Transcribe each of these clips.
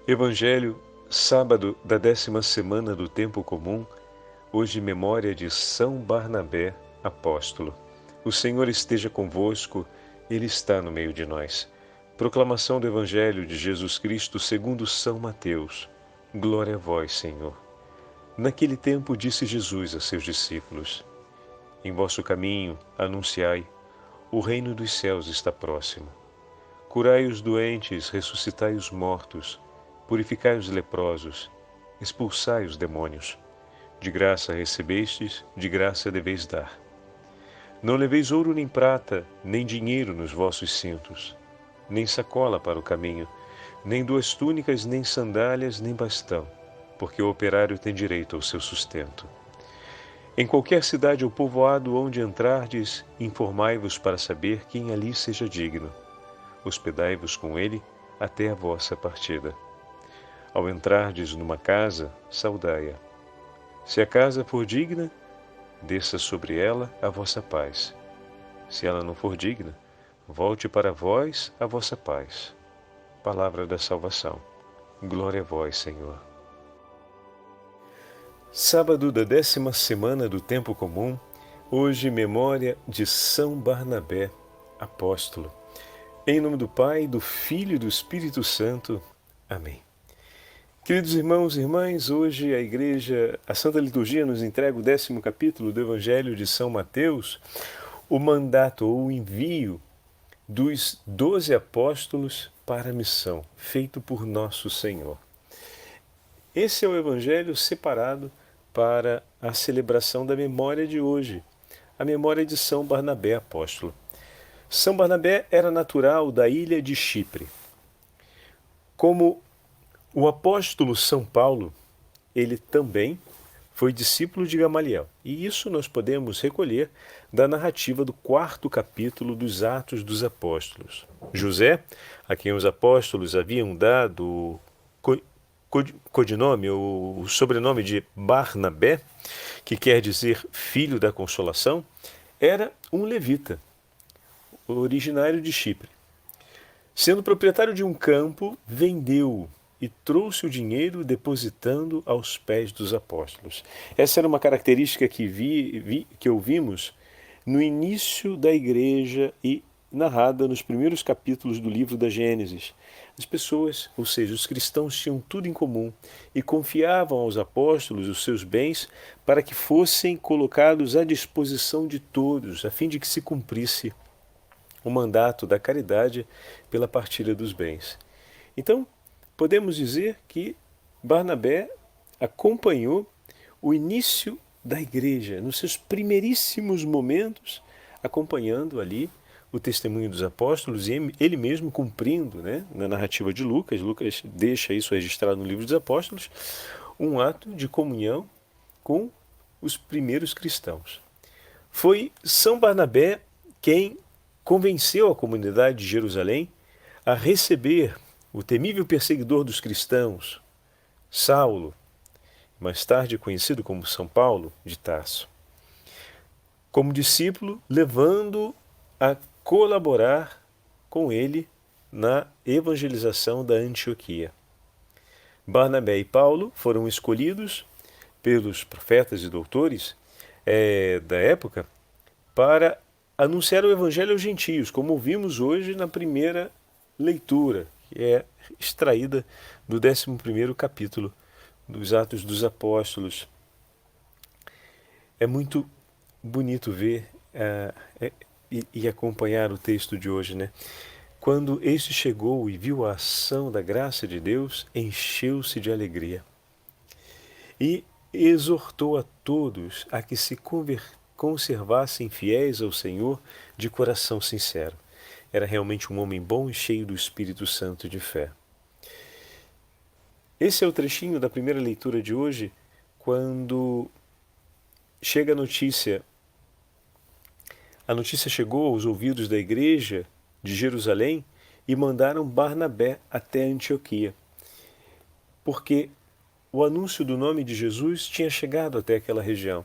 Evangelho, sábado da 10ª semana do Tempo Comum, hoje memória de São Barnabé, apóstolo. O Senhor esteja convosco, Ele está no meio de nós. Proclamação do Evangelho de Jesus Cristo segundo São Mateus. Glória a vós, Senhor. Naquele tempo disse Jesus a seus discípulos: Em vosso caminho anunciai, o reino dos céus está próximo. Curai os doentes, ressuscitai os mortos, purificai os leprosos, expulsai os demônios. De graça recebestes, de graça deveis dar. Não leveis ouro nem prata, nem dinheiro nos vossos cintos, nem sacola para o caminho, nem 2 túnicas, nem sandálias, nem bastão, porque o operário tem direito ao seu sustento. Em qualquer cidade ou povoado onde entrardes, informai-vos para saber quem ali seja digno. Hospedai-vos com ele até a vossa partida. Ao entrardes numa casa, saudai-a. Se a casa for digna, desça sobre ela a vossa paz. Se ela não for digna, volte para vós a vossa paz. Palavra da salvação. Glória a vós, Senhor. Sábado da 10ª semana do Tempo Comum, hoje memória de São Barnabé, apóstolo. Em nome do Pai, do Filho e do Espírito Santo. Amém. Queridos irmãos e irmãs, hoje a Igreja, a Santa Liturgia nos entrega o 10º capítulo do Evangelho de São Mateus, o mandato ou o envio dos 12 apóstolos para a missão, feito por nosso Senhor. Esse é o Evangelho separado para a celebração da memória de hoje, a memória de São Barnabé, apóstolo. São Barnabé era natural da ilha de Chipre. Como o apóstolo São Paulo, ele também foi discípulo de Gamaliel. E isso nós podemos recolher da narrativa do 4º capítulo dos Atos dos Apóstolos. José, a quem os apóstolos haviam dado codinome, ou o sobrenome de Barnabé, que quer dizer filho da consolação, era um levita, originário de Chipre. Sendo proprietário de um campo, vendeu e trouxe o dinheiro depositando aos pés dos apóstolos. Essa era uma característica que ouvimos no início da igreja e narrada nos primeiros capítulos do livro da Gênesis. As pessoas, ou seja, os cristãos, tinham tudo em comum e confiavam aos apóstolos os seus bens para que fossem colocados à disposição de todos, a fim de que se cumprisse o mandato da caridade pela partilha dos bens. Então, podemos dizer que Barnabé acompanhou o início da igreja, nos seus primeiríssimos momentos, acompanhando ali o testemunho dos apóstolos e ele mesmo cumprindo, na narrativa de Lucas. Lucas deixa isso registrado no livro dos apóstolos, um ato de comunhão com os primeiros cristãos. Foi São Barnabé quem convenceu a comunidade de Jerusalém a receber o temível perseguidor dos cristãos, Saulo, mais tarde conhecido como São Paulo de Tarso, como discípulo, levando a colaborar com ele na evangelização da Antioquia. Barnabé e Paulo foram escolhidos pelos profetas e doutores da época para anunciar o Evangelho aos gentios, como ouvimos hoje na primeira leitura, que é extraída do 11º capítulo dos Atos dos Apóstolos. É muito bonito ver e acompanhar o texto de hoje, Quando este chegou e viu a ação da graça de Deus, encheu-se de alegria e exortou a todos a que se conservassem fiéis ao Senhor de coração sincero. Era realmente um homem bom e cheio do Espírito Santo de fé. Esse é o trechinho da primeira leitura de hoje, quando chega a notícia chegou aos ouvidos da igreja de Jerusalém e mandaram Barnabé até Antioquia, porque o anúncio do nome de Jesus tinha chegado até aquela região.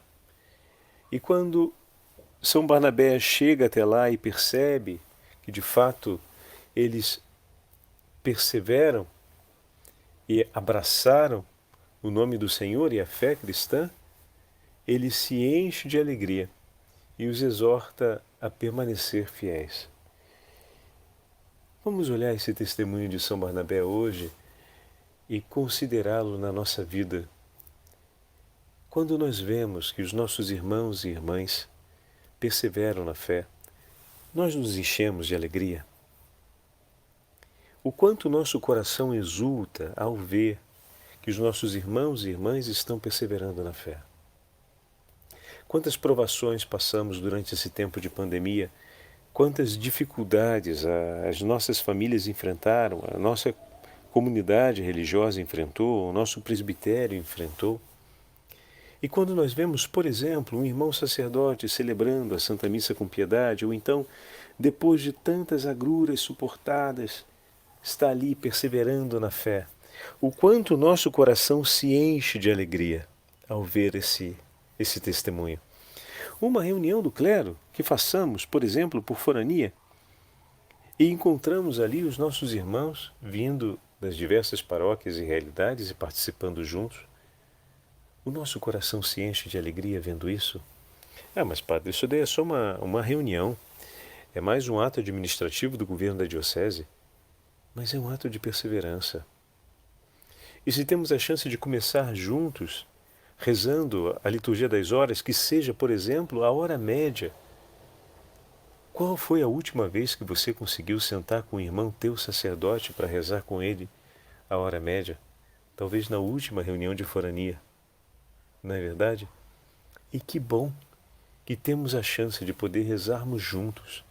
E quando São Barnabé chega até lá e percebe que de fato eles perseveram e abraçaram o nome do Senhor e a fé cristã, ele se enche de alegria e os exorta a permanecer fiéis. Vamos olhar esse testemunho de São Barnabé hoje e considerá-lo na nossa vida. Quando nós vemos que os nossos irmãos e irmãs perseveram na fé, nós nos enchemos de alegria. O quanto nosso coração exulta ao ver que os nossos irmãos e irmãs estão perseverando na fé. Quantas provações passamos durante esse tempo de pandemia, quantas dificuldades as nossas famílias enfrentaram, a nossa comunidade religiosa enfrentou, o nosso presbitério enfrentou. E quando nós vemos, por exemplo, um irmão sacerdote celebrando a Santa Missa com piedade, ou então, depois de tantas agruras suportadas, está ali perseverando na fé, o quanto o nosso coração se enche de alegria ao ver esse testemunho. Uma reunião do clero que façamos, por exemplo, por forania, e encontramos ali os nossos irmãos vindo das diversas paróquias e realidades e participando juntos. O nosso coração se enche de alegria vendo isso. Mas padre, isso daí é só uma reunião. É mais um ato administrativo do governo da diocese. Mas é um ato de perseverança. E se temos a chance de começar juntos, rezando a liturgia das horas, que seja, por exemplo, a hora média. Qual foi a última vez que você conseguiu sentar com um irmão teu sacerdote para rezar com ele a hora média? Talvez na última reunião de forania. Não é verdade? E que bom que temos a chance de poder rezarmos juntos,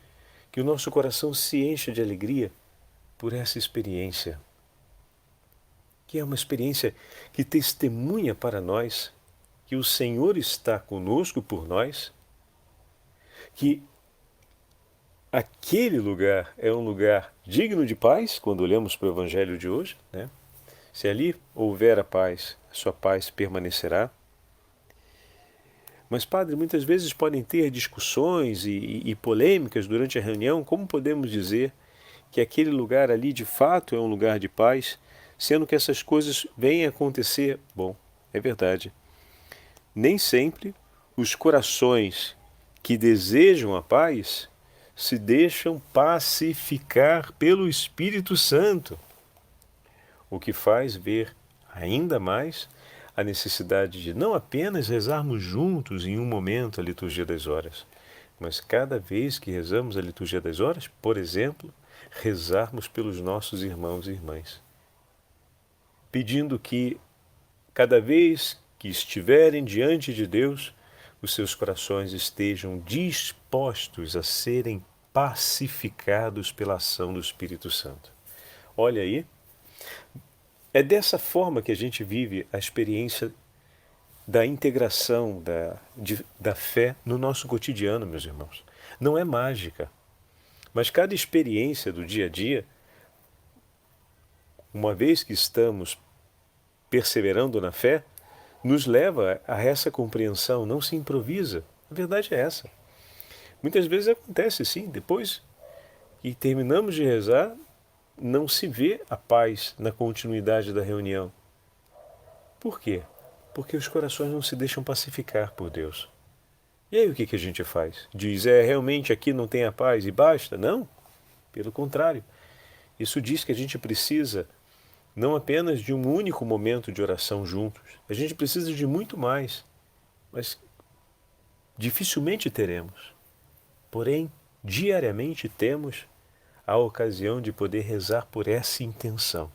que o nosso coração se encha de alegria por essa experiência, que é uma experiência que testemunha para nós que o Senhor está conosco por nós, que aquele lugar é um lugar digno de paz, quando olhamos para o Evangelho de hoje, né? Se ali houver a paz, a sua paz permanecerá. Mas, padre, muitas vezes podem ter discussões e polêmicas durante a reunião. Como podemos dizer que aquele lugar ali de fato é um lugar de paz, sendo que essas coisas vêm a acontecer? Bom, é verdade. Nem sempre os corações que desejam a paz se deixam pacificar pelo Espírito Santo, o que faz ver ainda mais a necessidade de não apenas rezarmos juntos em um momento a liturgia das horas, mas cada vez que rezamos a liturgia das horas, por exemplo, rezarmos pelos nossos irmãos e irmãs, pedindo que cada vez que estiverem diante de Deus, os seus corações estejam dispostos a serem pacificados pela ação do Espírito Santo. Olha aí, é dessa forma que a gente vive a experiência da integração da fé no nosso cotidiano, meus irmãos. Não é mágica, mas cada experiência do dia a dia, uma vez que estamos perseverando na fé, nos leva a essa compreensão, não se improvisa. A verdade é essa. Muitas vezes acontece sim, depois que terminamos de rezar, não se vê a paz na continuidade da reunião. Por quê? Porque os corações não se deixam pacificar por Deus. E aí o que a gente faz? Diz, realmente aqui não tem a paz e basta? Não, pelo contrário. Isso diz que a gente precisa não apenas de um único momento de oração juntos, a gente precisa de muito mais, mas dificilmente teremos. Porém, diariamente temos a ocasião de poder rezar por essa intenção.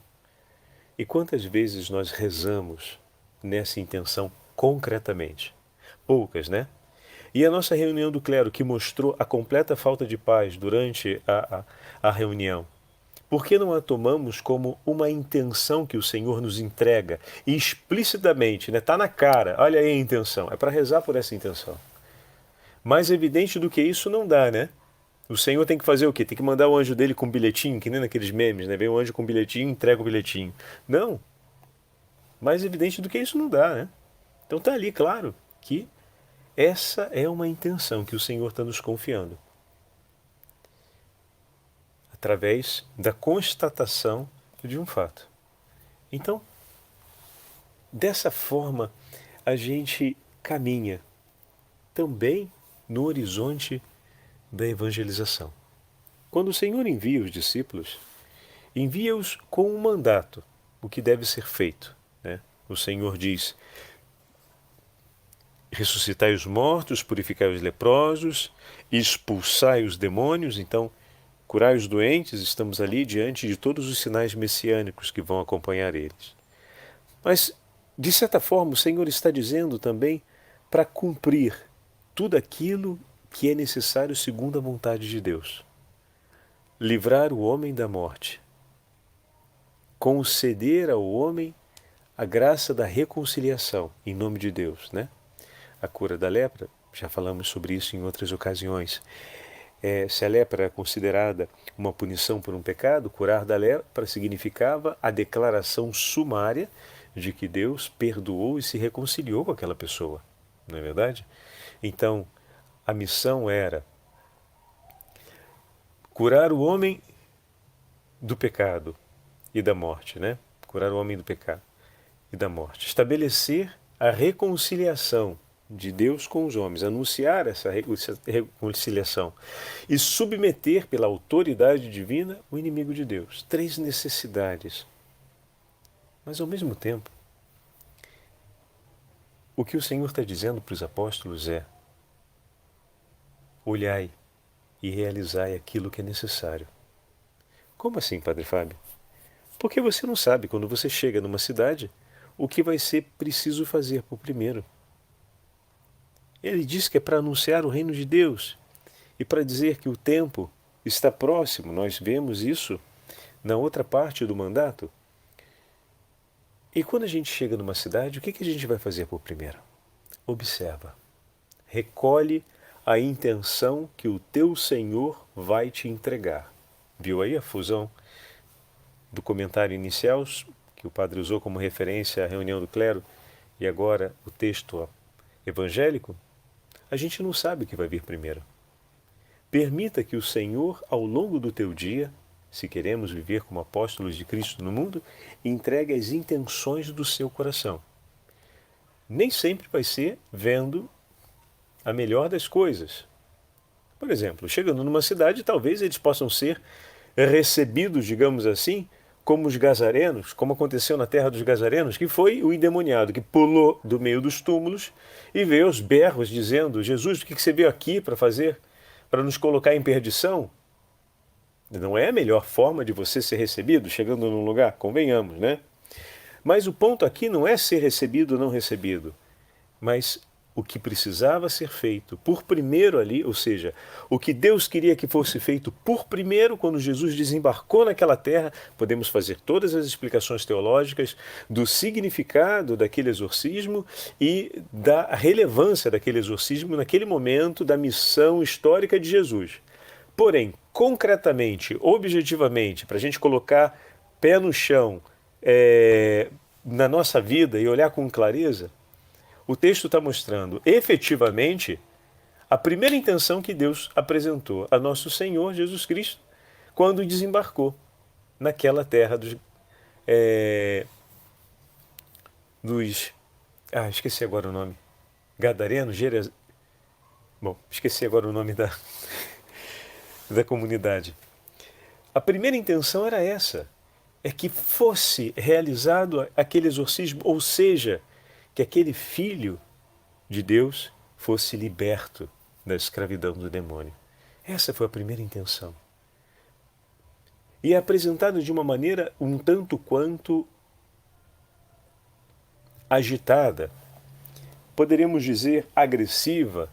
E quantas vezes nós rezamos nessa intenção concretamente? Poucas, né? E a nossa reunião do clero, que mostrou a completa falta de paz durante a reunião, por que não a tomamos como uma intenção que o Senhor nos entrega e explicitamente, né? Está na cara, olha aí a intenção, é para rezar por essa intenção. Mais evidente do que isso não dá, né? O Senhor tem que fazer o quê? Tem que mandar o anjo dele com um bilhetinho, que nem naqueles memes, né? Vem o anjo com um bilhetinho e entrega o bilhetinho. Não. Mais evidente do que isso não dá, né? Então está ali, claro, que essa é uma intenção que o Senhor está nos confiando. Através da constatação de um fato. Então, dessa forma a gente caminha também no horizonte da evangelização. Quando o Senhor envia os discípulos, envia-os com um mandato, o que deve ser feito, né? O Senhor diz: ressuscitai os mortos, purificai os leprosos, expulsai os demônios. Então, curai os doentes, estamos ali diante de todos os sinais messiânicos que vão acompanhar eles. Mas, de certa forma, o Senhor está dizendo também para cumprir tudo aquilo que é necessário segundo a vontade de Deus. Livrar o homem da morte. Conceder ao homem a graça da reconciliação, em nome de Deus, né? A cura da lepra, já falamos sobre isso em outras ocasiões. Se a lepra era considerada uma punição por um pecado, curar da lepra significava a declaração sumária de que Deus perdoou e se reconciliou com aquela pessoa, não é verdade? Então, a missão era curar o homem do pecado e da morte, né? Curar o homem do pecado e da morte. Estabelecer a reconciliação de Deus com os homens, anunciar essa reconciliação e submeter pela autoridade divina o inimigo de Deus. 3 necessidades. Mas ao mesmo tempo, o que o Senhor está dizendo para os apóstolos é: olhai e realizai aquilo que é necessário. Como assim, Padre Fábio? Porque você não sabe, quando você chega numa cidade, o que vai ser preciso fazer por primeiro. Ele diz que é para anunciar o reino de Deus e para dizer que o tempo está próximo. Nós vemos isso na outra parte do mandato. E quando a gente chega numa cidade, o que a gente vai fazer por primeiro? Observa. Recolhe a intenção que o teu Senhor vai te entregar. Viu aí a fusão do comentário inicial, que o padre usou como referência à reunião do clero, e agora o texto evangélico? A gente não sabe o que vai vir primeiro. Permita que o Senhor, ao longo do teu dia, se queremos viver como apóstolos de Cristo no mundo, entregue as intenções do seu coração. Nem sempre vai ser vendo a melhor das coisas. Por exemplo, chegando numa cidade, talvez eles possam ser recebidos, digamos assim, como os gazarenos, como aconteceu na terra dos gazarenos, que foi o endemoniado que pulou do meio dos túmulos e veio aos berros dizendo: Jesus, o que você veio aqui para fazer? Para nos colocar em perdição? Não é a melhor forma de você ser recebido, chegando num lugar, convenhamos, né? Mas o ponto aqui não é ser recebido ou não recebido, mas o que precisava ser feito por primeiro ali, ou seja, o que Deus queria que fosse feito por primeiro quando Jesus desembarcou naquela terra. Podemos fazer todas as explicações teológicas do significado daquele exorcismo e da relevância daquele exorcismo naquele momento da missão histórica de Jesus. Porém, concretamente, objetivamente, para a gente colocar pé no chão na nossa vida e olhar com clareza, o texto está mostrando efetivamente a primeira intenção que Deus apresentou a nosso Senhor Jesus Cristo quando desembarcou naquela terra esqueci agora o nome. Gadareno, Bom, esqueci agora o nome da comunidade. A primeira intenção era essa, é que fosse realizado aquele exorcismo, ou seja, que aquele filho de Deus fosse liberto da escravidão do demônio. Essa foi a primeira intenção. E é apresentado de uma maneira um tanto quanto agitada, poderíamos dizer agressiva,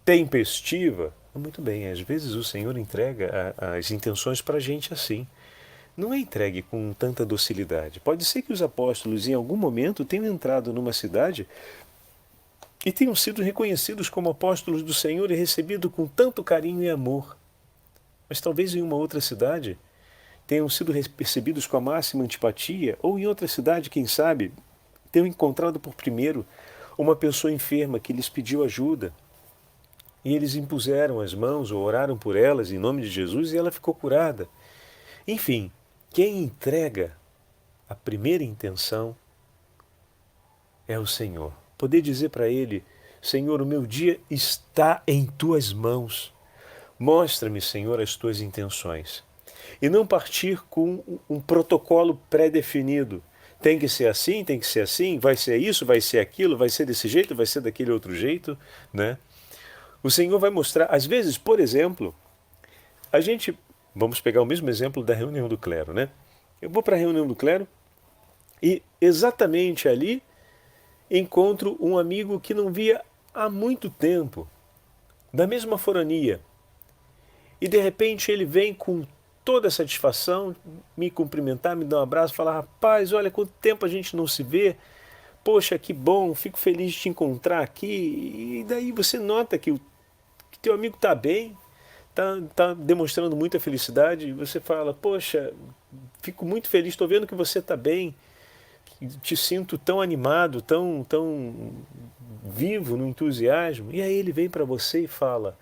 tempestiva. Muito bem, às vezes o Senhor entrega as intenções para a gente assim. Não é entregue com tanta docilidade. Pode ser que os apóstolos em algum momento tenham entrado numa cidade e tenham sido reconhecidos como apóstolos do Senhor e recebidos com tanto carinho e amor. Mas talvez em uma outra cidade tenham sido percebidos com a máxima antipatia, ou em outra cidade, quem sabe, tenham encontrado por primeiro uma pessoa enferma que lhes pediu ajuda. E eles impuseram as mãos ou oraram por elas em nome de Jesus e ela ficou curada. Enfim, quem entrega a primeira intenção é o Senhor. Poder dizer para Ele: Senhor, o meu dia está em Tuas mãos. Mostra-me, Senhor, as Tuas intenções. E não partir com um protocolo pré-definido. Tem que ser assim, vai ser isso, vai ser aquilo, vai ser desse jeito, vai ser daquele outro jeito, né? O Senhor vai mostrar, às vezes, por exemplo, vamos pegar o mesmo exemplo da reunião do clero, né? Eu vou para a reunião do clero e exatamente ali encontro um amigo que não via há muito tempo, da mesma forania. E de repente ele vem com toda a satisfação, me cumprimentar, me dar um abraço, falar: rapaz, olha quanto tempo a gente não se vê, poxa, que bom, fico feliz de te encontrar aqui. E daí você nota que teu amigo está bem, tá demonstrando muita felicidade, e você fala: poxa, fico muito feliz, estou vendo que você está bem, te sinto tão animado, tão vivo no entusiasmo. E aí ele vem para você e fala: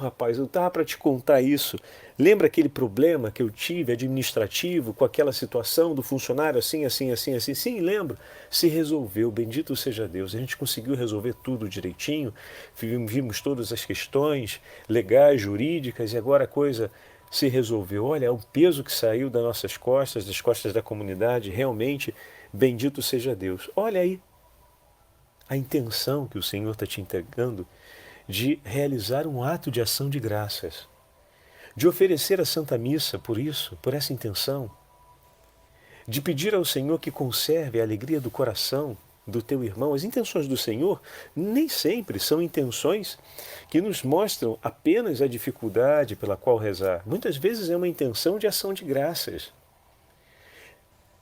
rapaz, eu estava para te contar isso. Lembra aquele problema que eu tive administrativo com aquela situação do funcionário assim, assim, assim, assim? Sim, lembro. Se resolveu, bendito seja Deus. A gente conseguiu resolver tudo direitinho, vimos todas as questões legais, jurídicas, e agora a coisa se resolveu. Olha, o peso que saiu das nossas costas, das costas da comunidade, realmente, bendito seja Deus. Olha aí a intenção que o Senhor está te entregando de realizar um ato de ação de graças, de oferecer a Santa Missa por isso, por essa intenção, de pedir ao Senhor que conserve a alegria do coração do teu irmão. As intenções do Senhor nem sempre são intenções que nos mostram apenas a dificuldade pela qual rezar. Muitas vezes é uma intenção de ação de graças.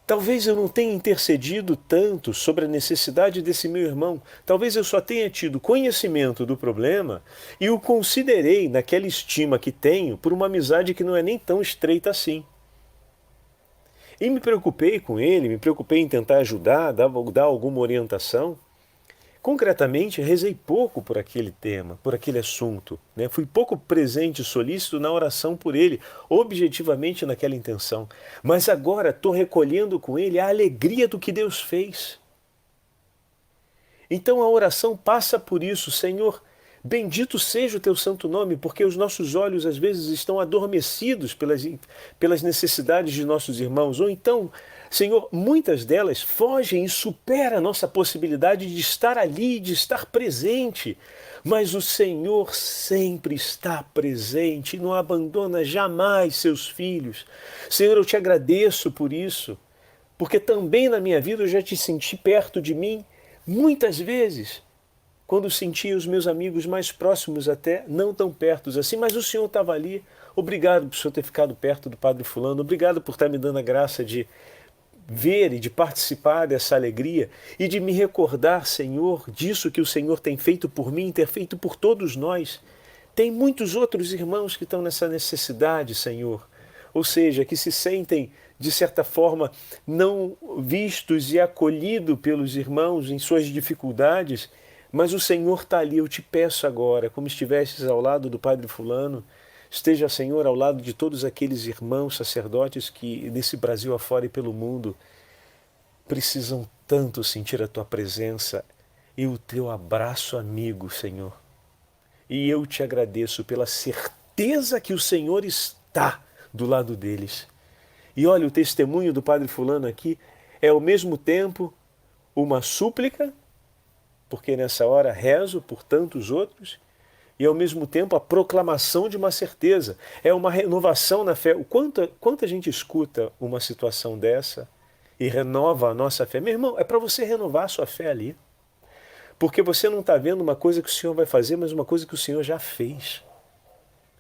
Talvez eu não tenha intercedido tanto sobre a necessidade desse meu irmão. Talvez eu só tenha tido conhecimento do problema e o considerei naquela estima que tenho por uma amizade que não é nem tão estreita assim. E me preocupei com ele, me preocupei em tentar ajudar, dar alguma orientação. Concretamente, rezei pouco por aquele tema, por aquele assunto, né? Fui pouco presente e solícito na oração por ele, objetivamente naquela intenção. Mas agora estou recolhendo com ele a alegria do que Deus fez. Então a oração passa por isso: Senhor, bendito seja o teu santo nome, porque os nossos olhos às vezes estão adormecidos pelas necessidades de nossos irmãos, ou então, Senhor, muitas delas fogem e superam a nossa possibilidade de estar ali, de estar presente. Mas o Senhor sempre está presente e não abandona jamais seus filhos. Senhor, eu te agradeço por isso, porque também na minha vida eu já te senti perto de mim muitas vezes, quando sentia os meus amigos mais próximos até, não tão perto assim, mas o Senhor estava ali. Obrigado por o Senhor ter ficado perto do Padre Fulano, obrigado por estar me dando a graça de ver e de participar dessa alegria e de me recordar, Senhor, disso que o Senhor tem feito por mim, ter feito por todos nós. Tem muitos outros irmãos que estão nessa necessidade, Senhor, ou seja, que se sentem, de certa forma, não vistos e acolhidos pelos irmãos em suas dificuldades, mas o Senhor está ali. Eu te peço agora, como estivestes ao lado do Padre Fulano, esteja, Senhor, ao lado de todos aqueles irmãos sacerdotes que nesse Brasil afora e pelo mundo precisam tanto sentir a Tua presença e o Teu abraço amigo, Senhor. E eu te agradeço pela certeza que o Senhor está do lado deles. E olha, o testemunho do Padre Fulano aqui é ao mesmo tempo uma súplica, porque nessa hora rezo por tantos outros, e ao mesmo tempo a proclamação de uma certeza. É uma renovação na fé. Quanta gente escuta uma situação dessa e renova a nossa fé? Meu irmão, é para você renovar a sua fé ali. Porque você não está vendo uma coisa que o Senhor vai fazer, mas uma coisa que o Senhor já fez.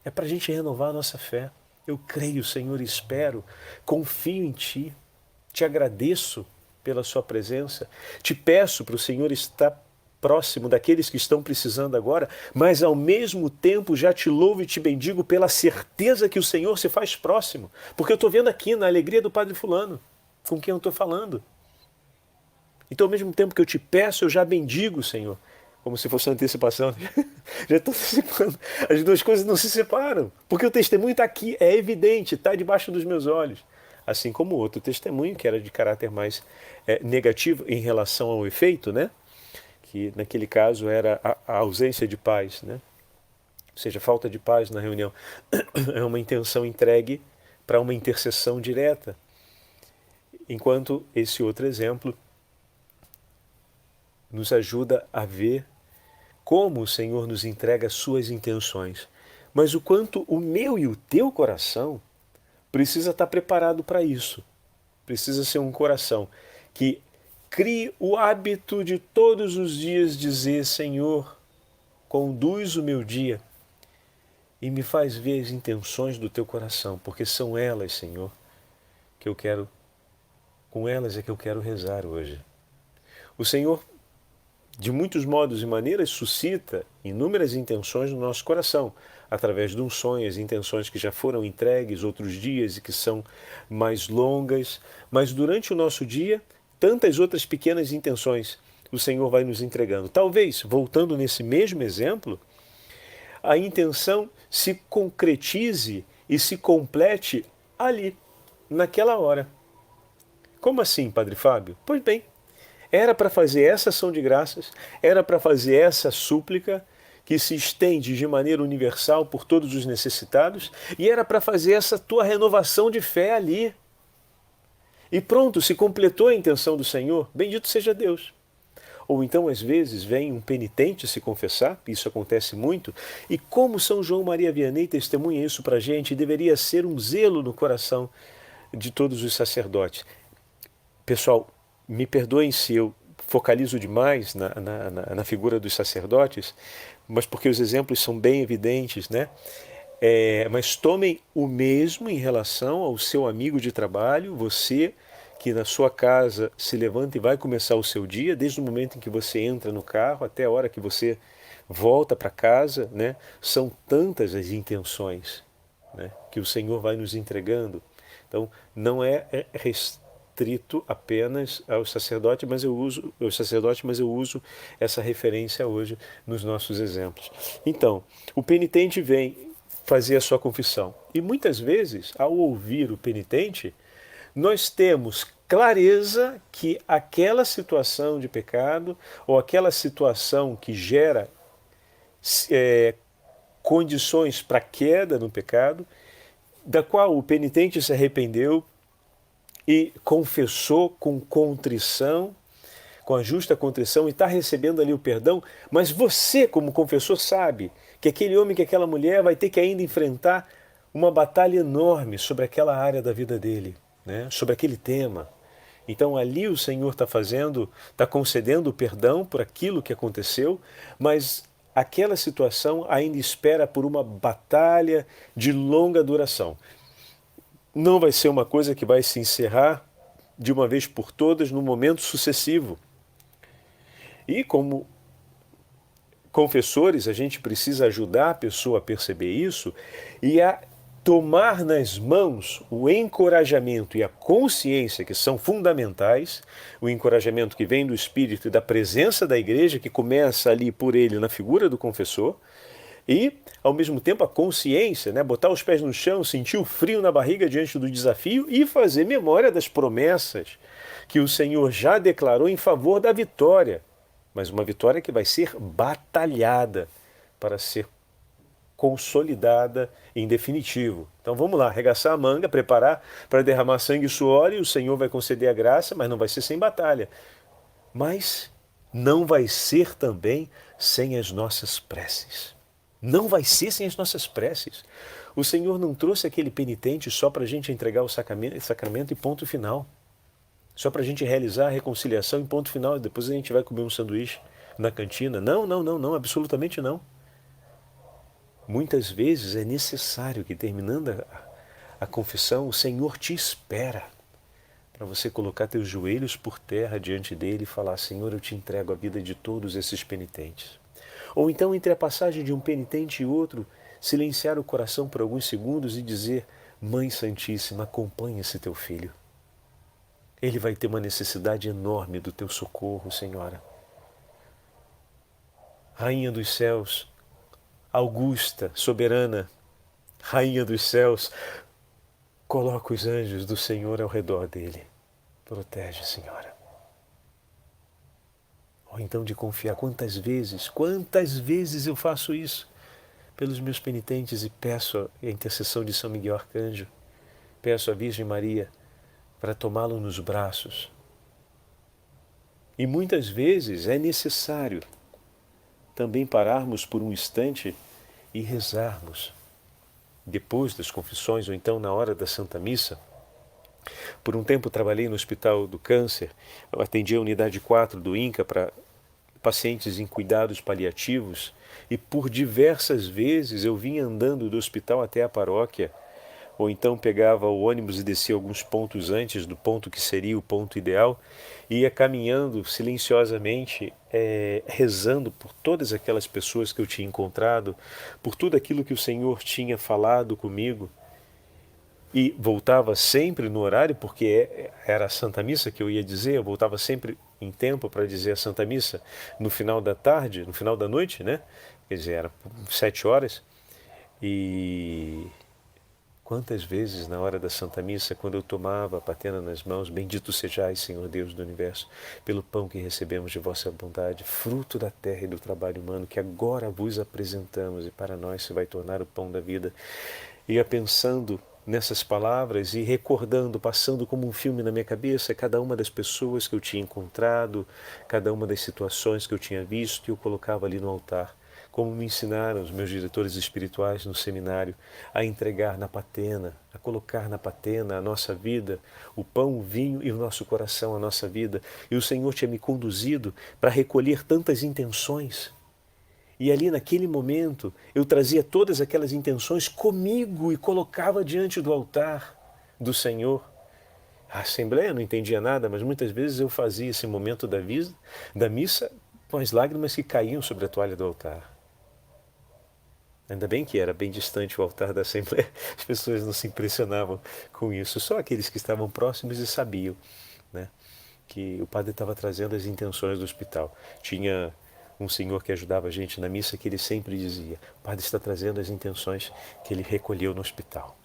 É para a gente renovar a nossa fé. Eu creio, Senhor, espero, confio em Ti, te agradeço pela Sua presença, te peço para o Senhor estar próximo daqueles que estão precisando agora, mas ao mesmo tempo já te louvo e te bendigo pela certeza que o Senhor se faz próximo, porque eu estou vendo aqui na alegria do Padre Fulano, com quem eu estou falando. Então ao mesmo tempo que eu te peço, eu já bendigo, Senhor, como se fosse uma antecipação. Já estou antecipando. As duas coisas não se separam, porque o testemunho está aqui, é evidente, está debaixo dos meus olhos. assim como o outro testemunho, que era de caráter mais negativo em relação ao efeito, né? Que naquele caso era a ausência de paz, né? Ou seja, falta de paz na reunião. É uma intenção entregue para uma intercessão direta. Enquanto esse outro exemplo nos ajuda a ver como o Senhor nos entrega as suas intenções, mas o quanto o meu e o teu coração precisa estar preparado para isso. Precisa ser um coração que crie o hábito de todos os dias dizer: Senhor, conduz o meu dia e me faz ver as intenções do teu coração, porque são elas, Senhor, que eu quero, com elas é que eu quero rezar hoje. O Senhor, de muitos modos e maneiras, suscita inúmeras intenções no nosso coração, através de unções, intenções que já foram entregues outros dias e que são mais longas, mas durante o nosso dia, tantas outras pequenas intenções o Senhor vai nos entregando. Talvez, voltando nesse mesmo exemplo, a intenção se concretize e se complete ali, naquela hora. Como assim, Padre Fábio? Pois bem, era para fazer essa ação de graças, era para fazer essa súplica que se estende de maneira universal por todos os necessitados, e era para fazer essa tua renovação de fé ali. E pronto, se completou a intenção do Senhor, bendito seja Deus. Ou então, às vezes, vem um penitente se confessar, isso acontece muito, e como São João Maria Vianney testemunha isso para a gente, deveria ser um zelo no coração de todos os sacerdotes. Pessoal, me perdoem se eu focalizo demais na figura dos sacerdotes, mas porque os exemplos são bem evidentes, né? Mas tomem o mesmo em relação ao seu amigo de trabalho, você que na sua casa se levanta e vai começar o seu dia, desde o momento em que você entra no carro até a hora que você volta para casa, né? São tantas as intenções, né, que o Senhor vai nos entregando. Então, não é restrito apenas aos sacerdotes, mas eu uso essa referência hoje nos nossos exemplos. Então, o penitente vem fazer a sua confissão. E muitas vezes, ao ouvir o penitente, nós temos clareza que aquela situação de pecado ou aquela situação que gera condições para queda no pecado, da qual o penitente se arrependeu e confessou com contrição, com a justa contrição, e está recebendo ali o perdão, mas você, como confessor, sabe que aquele homem, que aquela mulher vai ter que ainda enfrentar uma batalha enorme sobre aquela área da vida dele, né? Sobre aquele tema. Então ali o Senhor está concedendo o perdão por aquilo que aconteceu, mas aquela situação ainda espera por uma batalha de longa duração. Não vai ser uma coisa que vai se encerrar de uma vez por todas no momento sucessivo. E como confessores, a gente precisa ajudar a pessoa a perceber isso e a tomar nas mãos o encorajamento e a consciência, que são fundamentais, o encorajamento que vem do Espírito e da presença da igreja, que começa ali por ele na figura do confessor, e, ao mesmo tempo, a consciência, né? Botar os pés no chão, sentir o frio na barriga diante do desafio e fazer memória das promessas que o Senhor já declarou em favor da vitória, mas uma vitória que vai ser batalhada para ser consolidada em definitivo. Então vamos lá, arregaçar a manga, preparar para derramar sangue e suor, e o Senhor vai conceder a graça, mas não vai ser sem batalha. Mas não vai ser também sem as nossas preces. Não vai ser sem as nossas preces. O Senhor não trouxe aquele penitente só para a gente entregar o sacramento e ponto final. Só para a gente realizar a reconciliação e ponto final, e depois a gente vai comer um sanduíche na cantina. Não, não, não, não, absolutamente não. Muitas vezes é necessário que, terminando a confissão, o Senhor te espera para você colocar teus joelhos por terra diante dele e falar: Senhor, eu te entrego a vida de todos esses penitentes. Ou então, entre a passagem de um penitente e outro, silenciar o coração por alguns segundos e dizer: Mãe Santíssima, acompanha esse teu filho. Ele vai ter uma necessidade enorme do teu socorro, Senhora. Rainha dos céus, augusta, soberana, Rainha dos céus, coloca os anjos do Senhor ao redor dele. Protege, Senhora. Ou então de confiar. Quantas vezes eu faço isso pelos meus penitentes e peço a intercessão de São Miguel Arcanjo, peço à Virgem Maria para tomá-lo nos braços. E muitas vezes é necessário também pararmos por um instante e rezarmos. Depois das confissões ou então na hora da Santa Missa. Por um tempo trabalhei no Hospital do Câncer, eu atendi a unidade 4 do INCA para pacientes em cuidados paliativos e por diversas vezes eu vinha andando do hospital até a paróquia, ou então pegava o ônibus e descia alguns pontos antes do ponto que seria o ponto ideal, e ia caminhando silenciosamente, rezando por todas aquelas pessoas que eu tinha encontrado, por tudo aquilo que o Senhor tinha falado comigo, e voltava sempre no horário, porque era a Santa Missa que eu ia dizer, eu voltava sempre em tempo para dizer a Santa Missa no final da tarde, no final da noite, né? Quer dizer, era 7 horas, e quantas vezes na hora da Santa Missa, quando eu tomava a patena nas mãos, bendito sejais, Senhor Deus do Universo, pelo pão que recebemos de vossa bondade, fruto da terra e do trabalho humano, que agora vos apresentamos e para nós se vai tornar o pão da vida. Ia pensando nessas palavras e recordando, passando como um filme na minha cabeça, cada uma das pessoas que eu tinha encontrado, cada uma das situações que eu tinha visto, e eu colocava ali no altar. Como me ensinaram os meus diretores espirituais no seminário, a entregar na patena, a colocar na patena a nossa vida, o pão, o vinho e o nosso coração, a nossa vida. E o Senhor tinha me conduzido para recolher tantas intenções. E ali naquele momento eu trazia todas aquelas intenções comigo e colocava diante do altar do Senhor. A Assembleia não entendia nada, mas muitas vezes eu fazia esse momento da missa com as lágrimas que caíam sobre a toalha do altar. Ainda bem que era bem distante o altar da Assembleia, as pessoas não se impressionavam com isso, só aqueles que estavam próximos e sabiam, né, que o padre estava trazendo as intenções do hospital. Tinha um senhor que ajudava a gente na missa que ele sempre dizia, o padre está trazendo as intenções que ele recolheu no hospital.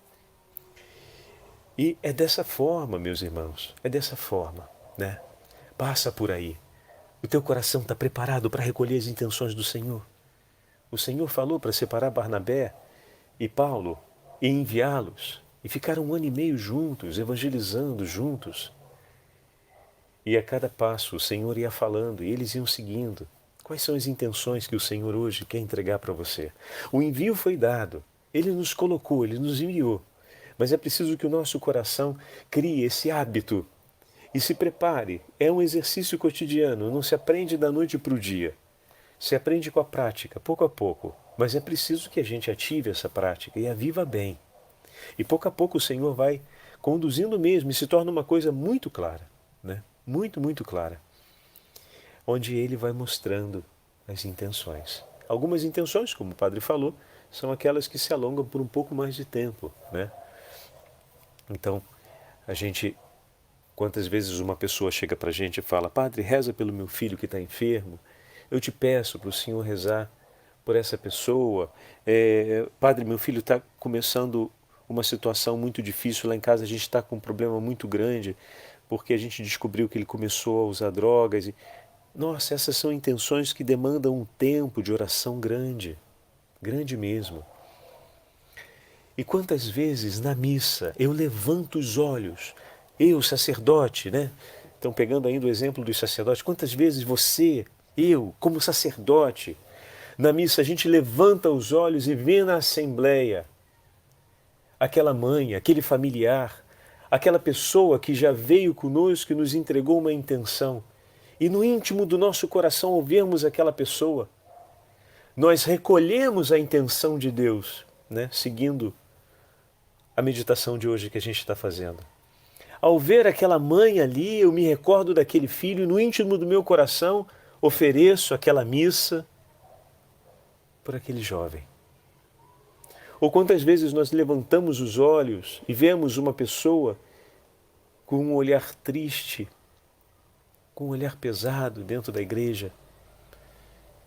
E é dessa forma, meus irmãos, é dessa forma, né? Passa por aí. O teu coração está preparado para recolher as intenções do Senhor? O Senhor falou para separar Barnabé e Paulo e enviá-los. E ficaram 1 ano e meio juntos, evangelizando juntos. E a cada passo o Senhor ia falando e eles iam seguindo. Quais são as intenções que o Senhor hoje quer entregar para você? O envio foi dado, Ele nos colocou, Ele nos enviou. Mas é preciso que o nosso coração crie esse hábito e se prepare. É um exercício cotidiano, não se aprende da noite para o dia. Se aprende com a prática, pouco a pouco. Mas é preciso que a gente ative essa prática e a viva bem. E pouco a pouco o Senhor vai conduzindo mesmo e se torna uma coisa muito clara, né? Muito, muito clara. Onde Ele vai mostrando as intenções. Algumas intenções, como o padre falou, são aquelas que se alongam por um pouco mais de tempo, né? Então, quantas vezes uma pessoa chega para a gente e fala, padre, reza pelo meu filho que está enfermo, eu te peço para o Senhor rezar por essa pessoa, padre, meu filho está começando uma situação muito difícil lá em casa, a gente está com um problema muito grande, porque a gente descobriu que ele começou a usar drogas. Nossa, essas são intenções que demandam um tempo de oração grande, grande mesmo. E quantas vezes na missa eu levanto os olhos, eu, sacerdote, né? Então, pegando ainda o exemplo dos sacerdotes, quantas vezes você, eu, como sacerdote, na missa a gente levanta os olhos e vê na assembleia aquela mãe, aquele familiar, aquela pessoa que já veio conosco e nos entregou uma intenção. E no íntimo do nosso coração, ao vermos aquela pessoa, nós recolhemos a intenção de Deus, né? Seguindo a meditação de hoje que a gente está fazendo. Ao ver aquela mãe ali, eu me recordo daquele filho e no íntimo do meu coração ofereço aquela missa por aquele jovem. Ou quantas vezes nós levantamos os olhos e vemos uma pessoa com um olhar triste, com um olhar pesado dentro da igreja,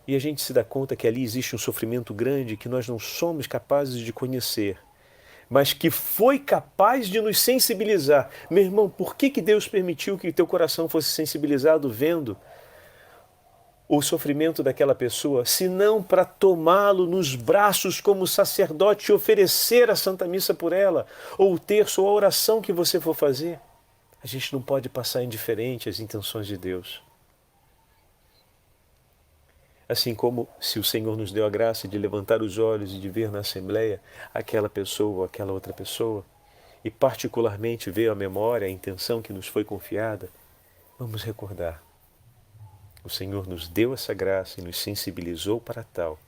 e a gente se dá conta que ali existe um sofrimento grande que nós não somos capazes de conhecer, mas que foi capaz de nos sensibilizar. Meu irmão, por que Deus permitiu que teu coração fosse sensibilizado vendo o sofrimento daquela pessoa, se não para tomá-lo nos braços como sacerdote e oferecer a Santa Missa por ela, ou o terço, ou a oração que você for fazer? A gente não pode passar indiferente às intenções de Deus. Assim como se o Senhor nos deu a graça de levantar os olhos e de ver na Assembleia aquela pessoa ou aquela outra pessoa, e particularmente veio à memória a intenção que nos foi confiada, vamos recordar. O Senhor nos deu essa graça e nos sensibilizou para tal,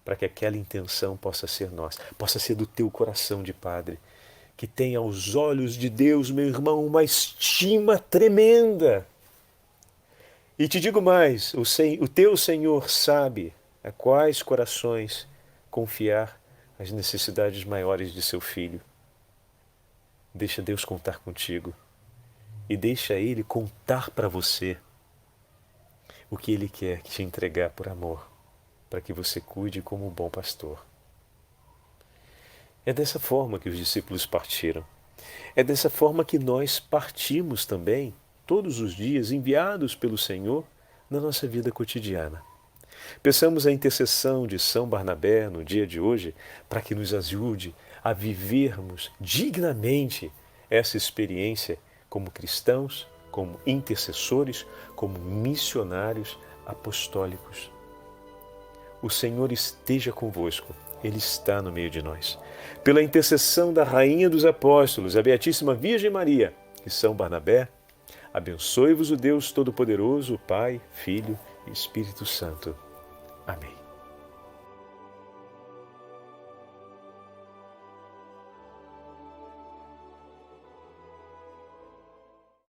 para que aquela intenção possa ser nossa, possa ser do teu coração de padre, que tem aos olhos de Deus, meu irmão, uma estima tremenda. E te digo mais, o teu Senhor sabe a quais corações confiar as necessidades maiores de seu filho. Deixa Deus contar contigo e deixa Ele contar para você o que Ele quer te entregar por amor, para que você cuide como um bom pastor. É dessa forma que os discípulos partiram. É dessa forma que nós partimos também, todos os dias, enviados pelo Senhor na nossa vida cotidiana. Peçamos a intercessão de São Barnabé no dia de hoje para que nos ajude a vivermos dignamente essa experiência como cristãos, como intercessores, como missionários apostólicos. O Senhor esteja convosco, Ele está no meio de nós. Pela intercessão da Rainha dos Apóstolos, a Beatíssima Virgem Maria e São Barnabé, abençoe-vos o Deus Todo-Poderoso, Pai, Filho e Espírito Santo. Amém.